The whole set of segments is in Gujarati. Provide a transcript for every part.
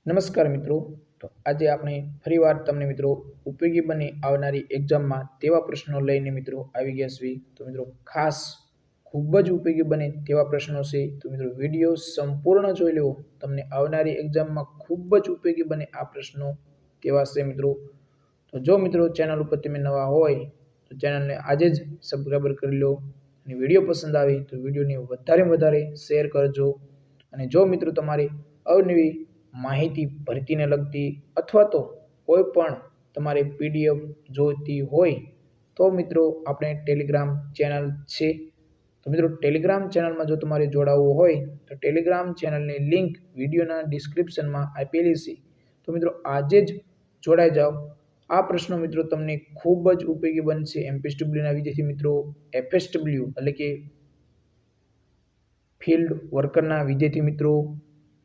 નમસ્કાર મિત્રો. તો આજે આપણે ફરીવાર તમને મિત્રો ઉપયોગી બની આવનારી એક્ઝામમાં તેવા પ્રશ્નો લઈને મિત્રો આવી ગયા છીએ. તો મિત્રો ખાસ ખૂબ જ ઉપયોગી બને તેવા પ્રશ્નો છે. તો મિત્રો વિડીયો સંપૂર્ણ જોઈ લેવો, તમને આવનારી એક્ઝામમાં ખૂબ જ ઉપયોગી બને આ પ્રશ્નો તેવા છે મિત્રો. તો જો મિત્રો ચેનલ ઉપર તમે નવા હોય તો ચેનલને આજે જ સબસ્ક્રાઈબર કરી લો અને વિડીયો પસંદ આવે તો વિડીયોને વધારે શેર કરજો. અને જો મિત્રો તમારી અવનવી માહિતી ભરતીને લગતી અથવા તો કોઈ પણ તમારે પીડીએફ જોઈતી હોય તો મિત્રો આપણે ટેલિગ્રામ ચેનલ છે. તો મિત્રો ટેલિગ્રામ ચેનલમાં જો તમારે જોડાવવું હોય તો ટેલિગ્રામ ચેનલની લિંક વિડીયોના ડિસ્ક્રિપ્શનમાં આપેલી છે. તો મિત્રો આજે જ જોડાઈ જાઓ. આ પ્રશ્નો મિત્રો તમને ખૂબ જ ઉપયોગી બનશે. એમપીએસડબ્લ્યુના વિદ્યાર્થી મિત્રો, એફએસડબ્લ્યુ એટલે કે ફિલ્ડ વર્કરના વિદ્યાર્થી મિત્રો,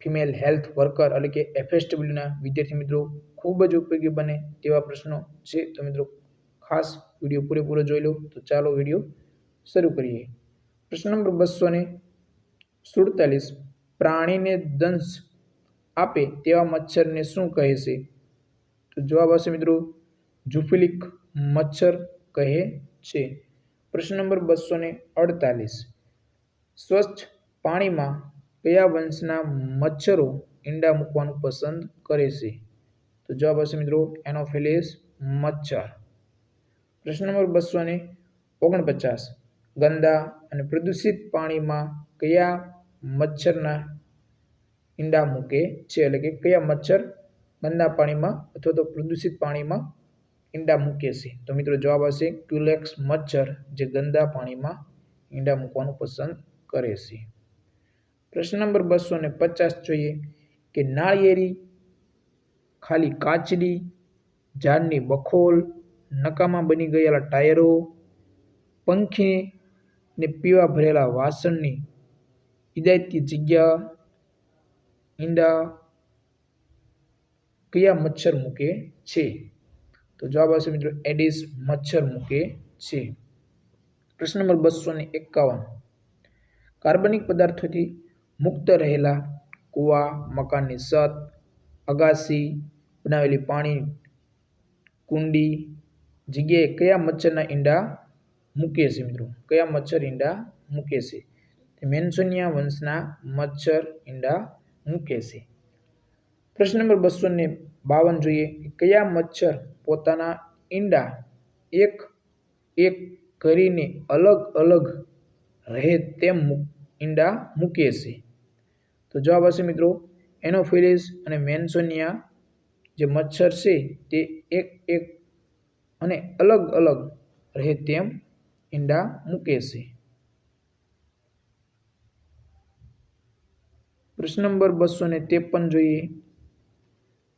ફિમેલ હેલ્થ વર્કર એટલે કે એફએસડબ્લ્યુના વિદ્યાર્થી મિત્રો ખૂબ જ ઉપયોગી બને તેવા પ્રશ્નો છે. તો મિત્રો ખાસ વિડીયો પૂરેપૂરો જોઈ લો. તો ચાલો વિડીયો શરૂ કરીએ. પ્રશ્ન નંબર 247, પ્રાણીને દંશ આપે તેવા મચ્છરને શું કહે છે? તો જવાબ આવશે મિત્રો ઝૂફિલિક મચ્છર કહે છે. પ્રશ્ન નંબર 248, સ્વચ્છ પાણીમાં કયા વંશના મચ્છરો ઈંડા મૂકવાનું પસંદ કરે છે? તો જવાબ આવશે મિત્રો એનોફિલિસ મચ્છર. પ્રશ્ન નંબર 249, ગંદા અને પ્રદૂષિત પાણીમાં કયા મચ્છરના ઈંડા મૂકે છે? એટલે કે કયા મચ્છર ગંદા પાણીમાં અથવા તો પ્રદૂષિત પાણીમાં ઈંડા મૂકે છે? તો મિત્રો જવાબ આવશે ક્યુલેક્સ મચ્છર, જે ગંદા પાણીમાં ઈંડા મૂકવાનું પસંદ કરે છે. પ્રશ્ન નંબર 250 જોઈએ કે નાળિયેરી, ખાલી કાચડી, ઝાડની બખોલ, નકામા બની ગયેલા ટાયરો, પંખીને પીવા ભરેલા વાસણની ઇદાયતી જગ્યા ઈંડા કયા મચ્છર મૂકે છે? તો જવાબ આવશે મિત્રો એડિસ મચ્છર મૂકે છે. પ્રશ્ન નંબર 251, કાર્બનિક પદાર્થોથી મુક્ત રહેલા કૂવા, મકાનની છત, અગાસી, બનાવેલી પાણી કુંડી જગ્યાએ કયા મચ્છરના ઈંડા મૂકે છે? મિત્રો કયા મચ્છર ઈંડા મૂકે છે? મેન્સોનિયા વંશના મચ્છર ઈંડા મૂકે છે. પ્રશ્ન નંબર 252 જોઈએ કયા મચ્છર પોતાના ઈંડા એક એક કરીને અલગ અલગ રહે તેમ ઈંડા મૂકે છે? તો જવાબ આવશે મિત્રો એનોફિલિસ અને મેન્સોનિયા જે મચ્છર છે તે એક એક અને અલગ અલગ રહે તેમ ઈંડા મૂકે છે. પ્રશ્ન નંબર 253 જોઈએ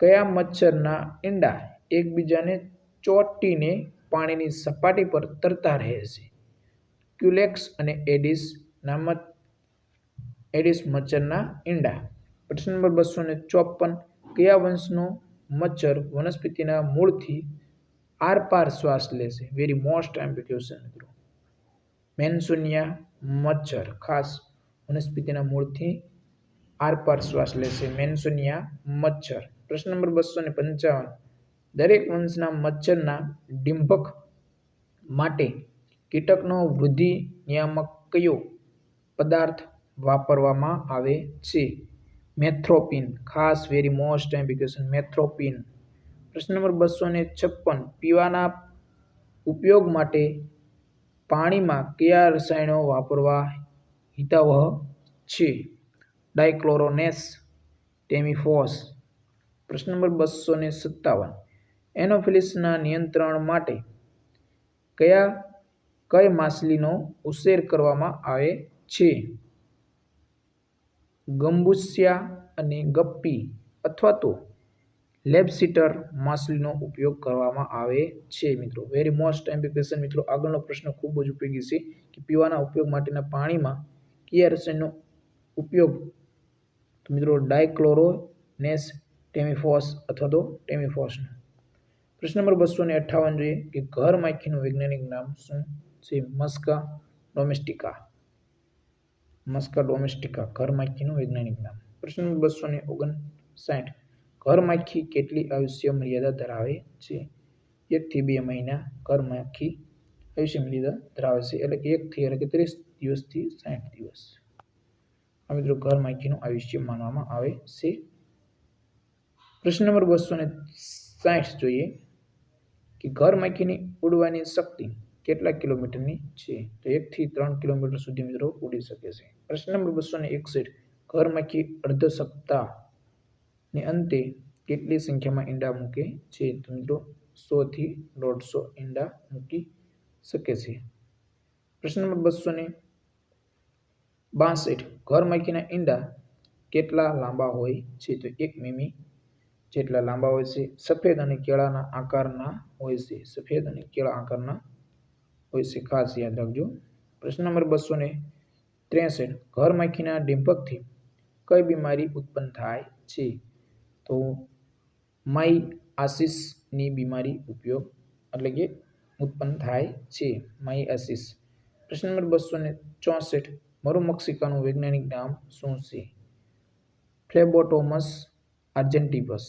કયા મચ્છરના ઈંડા એકબીજાને ચોંટીને પાણીની સપાટી પર તરતા રહે છે? ક્યુલેક્સ અને એડિસ મચ્છરના ઈંડા. પ્રશ્ન નંબર 254, કયા વંશનો મચ્છર વનસ્પતિના મૂળથી આરપાર શ્વાસ લે છે? વેરી મોસ્ટ ઇમ્પોર્ટન્ટ ક્વેશ્ચન મિત્રો. મેન્સોનિયા મચ્છર ખાસ વનસ્પતિના મૂળથી આરપાર શ્વાસ લે છે, મેન્સોનિયા મચ્છર. પ્રશ્ન નંબર 255, દરેક વંશના મચ્છરના ડિંભક માટે કીટકનો વૃદ્ધિ નિયામક કયો પદાર્થ વાપરવામાં આવે છે? મેથ્રોપિન ખાસ વેરી મોસ્ટ ઇમ્પોર્ટન્ટ મેથ્રોપિન. પ્રશ્ન નંબર 256, પીવાના ઉપયોગ માટે પાણીમાં કયા રસાયણો વાપરવા હિતાવહ છે? ડાયક્લોરોનેસ, ટેમીફોસ. પ્રશ્ન નંબર 257, એનોફિલિસના નિયંત્રણ માટે કઈ માછલીનો ઉછેર કરવામાં આવે છે? ગંબુસિયા અને ગપ્પી અથવા તો લેબસ્ટર માછલીનો ઉપયોગ કરવામાં આવે છે મિત્રો. વેરી મોસ્ટ ઇમ્પોર્ટન્ટ મિત્રો. આગળનો પ્રશ્ન ખૂબ જ ઉપયોગી છે કે પીવાના ઉપયોગ માટેના પાણીમાં કયા રસાયણનો ઉપયોગ? તો મિત્રો ડાયક્લોરોનેસ, ટેમીફોસ અથવા તો ટેમીફોસનો. પ્રશ્ન નંબર 258 જોઈએ કે ઘર માખીનું વૈજ્ઞાનિક નામ શું છે? મસ્કા ડોમેસ્ટિકા. મસ્કા ડોમેસ્ટિકા ઘર માખીનું વૈજ્ઞાનિક નામ. પ્રશ્ન નંબર 259, ઘર માખી કેટલી આયુષ્ય મર્યાદા ધરાવે છે? 1 થી 2 મહિના ઘર માખી આયુષ્ય મર્યાદા ધરાવે છે, એટલે 1 થી 31 દિવસથી 60 દિવસ આ મિત્રો ઘર માખીનું આયુષ્ય માનવામાં આવે છે. પ્રશ્ન નંબર 260 જોઈએ કે ઘર માખીની ઉડવાની શક્તિ કેટલા કિલોમીટરની છે? તો 1 થી 3 કિલોમીટર સુધી મિત્રો ઉડી શકે છે. પ્રશ્ન નંબર 261 ઘર માખી અર્ધ સપ્તાહને અંતે કેટલી સંખ્યામાં ઈંડા મૂકે છે? તો મિત્રો 100 થી 150 ઈંડા મૂકી શકે છે. પ્રશ્ન નંબર 262 ઘર માખીના ઈંડા કેટલા લાંબા હોય છે? તો 1 મીમી જેટલા લાંબા હોય છે. સફેદ અને કેળાના આકારના હોય છે. સફેદ અને કેળા આકારના હોય છે, ખાસ યાદ રાખજો. પ્રશ્ન નંબર 263 ઘર માખીના ડિંપકથી કઈ બીમારી ઉત્પન્ન થાય છે? તો માઇઆસિસની બીમારી ઉત્પન્ન થાય છે, માઇઆસિસ. પ્રશ્ન નંબર 264 મધુમક્ષિકાનું વૈજ્ઞાનિક નામ શું છે? ફ્લેબોટોમસ આર્જેન્ટિવસ,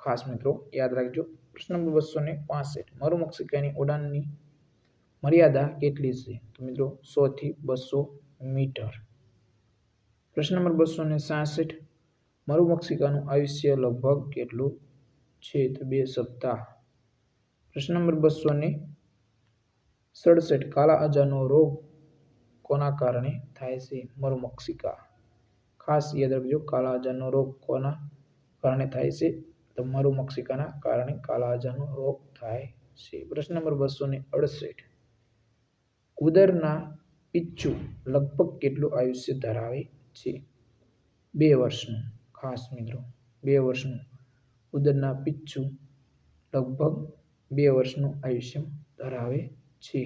ખાસ મિત્રો યાદ રાખજો. પ્રશ્ન નંબર 265 મધુમક્ષિકાની ઉડાનની મર્યાદા કેટલી છે? તો મિત્રો 100 થી 200 મીટર. પ્રશ્ન નંબર 266 મધુમક્ષિકાનું આયુષ્ય લગભગ કેટલું છે? તો 2 સપ્તાહ. પ્રશ્ન નંબર 267 કાલા અજાનો રોગ કોના કારણે થાય છે? મધુમક્ષિકા, ખાસ યાદ રાખજો. કાલા અજાનો રોગ કોના કારણે થાય છે? તો મધુમક્ષિકાના કારણે કાલા અજાનો રોગ થાય છે. પ્રશ્ન નંબર 268 ઉંદરના પિચ્ચું લગભગ કેટલું આયુષ્ય ધરાવે છે? 2 વર્ષનું, ખાસ મિત્રો 2 વર્ષનું. ઉંદરના પિચ્ચું લગભગ 2 વર્ષનું આયુષ્ય ધરાવે છે.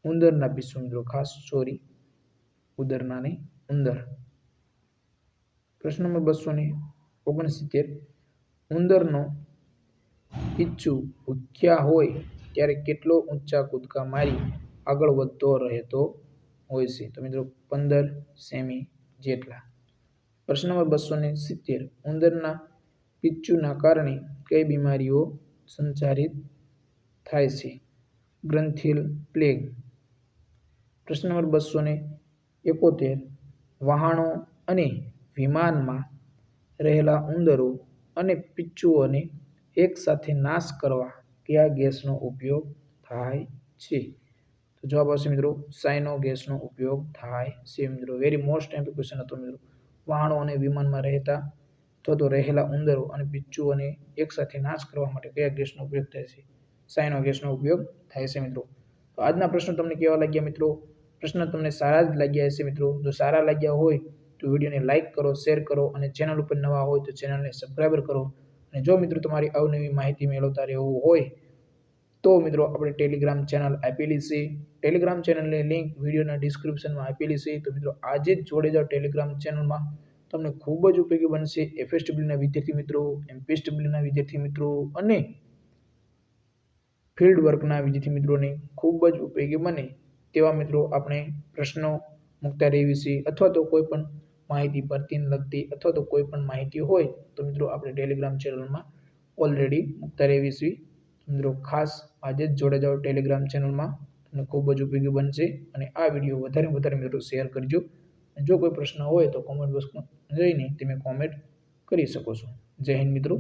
ઉંદરના પિચ્ચું મિત્રો, ખાસ સોરી, ઉંદરના નહીં, ઉંદર. પ્રશ્ન નંબર 269 ઉંદરનો પિચ્ચું ભૂખ્યા હોય ત્યારે કેટલો ઊંચા કૂદકા મારી આગળ વધતો રહેતો હોય છે? તો મિત્રો 15 સેમી જેટલા. પ્રશ્ન નંબર 270 ઉંદરના પિચ્ચુના કારણે કઈ બીમારીઓ સંચારિત થાય છે? ગ્રંથિલ પ્લેગ. પ્રશ્ન નંબર 271 વહાણો અને વિમાનમાં રહેલા ઉંદરો અને પિચ્ચુઓને એકસાથે નાશ કરવા કયા ગેસનો ઉપયોગ થાય છે? તો જવાબ આવશે મિત્રો સાયનો ગેસનો ઉપયોગ થાય છે. મિત્રો વેરી મોસ્ટ ઇમ્પોર્ટન્ટ ક્વેશ્ચન હતો મિત્રો. વહાણો અને વિમાનમાં રહેતા અથવા તો રહેલા ઉંદરો અને પિચ્ચુઓને એકસાથે નાશ કરવા માટે કયા ગેસનો ઉપયોગ થાય છે? સાયનો ગેસનો ઉપયોગ થાય છે મિત્રો. તો આજના પ્રશ્નો તમને કેવા લાગ્યા મિત્રો? પ્રશ્ન તમને સારા જ લાગ્યા હશે મિત્રો. જો સારા લાગ્યા હોય તો વિડીયોને લાઇક કરો, શેર કરો અને ચેનલ ઉપર નવા હોય તો ચેનલને સબસ્ક્રાઈબર કરો. અને જો મિત્રો તમારી અવનવી માહિતી મેળવતા રહેવું હોય તો મિત્રો આપણે ટેલિગ્રામ ચેનલ આપેલી છે. ટેલિગ્રામ ચેનલની લિંક વિડીયોના ડિસ્ક્રિપ્શનમાં આપેલી છે. તો મિત્રો આજે જ જોડે જાઓ ટેલિગ્રામ ચેનલમાં. તમને ખૂબ જ ઉપયોગી બનશે. એફએસડબલ્યુના વિદ્યાર્થી મિત્રો, એમપીએસડબલ્યુના વિદ્યાર્થી મિત્રો અને ફિલ્ડ વર્કના વિદ્યાર્થી મિત્રોને ખૂબ જ ઉપયોગી બને તેવા મિત્રો આપણે પ્રશ્નો મૂકતા રહેવી છે, અથવા તો કોઈ પણ માહિતી ભરતીને લગતી અથવા તો કોઈ પણ માહિતી હોય તો મિત્રો આપણે ટેલિગ્રામ ચેનલમાં ઓલરેડી મૂકતા રહેવી છે. મિત્રો ખાસ આજે જ જોડે જાઓ ટેલિગ્રામ ચેનલમાં. તમને ખૂબ જ ઉપયોગી બનશે અને આ વિડીયો વધારે મિત્રો શેર કરજો. જો કોઈ પ્રશ્ન હોય તો કોમેન્ટ બોક્સમાં જઈને તમે કોમેન્ટ કરી શકો છો. જય હિન્દ મિત્રો.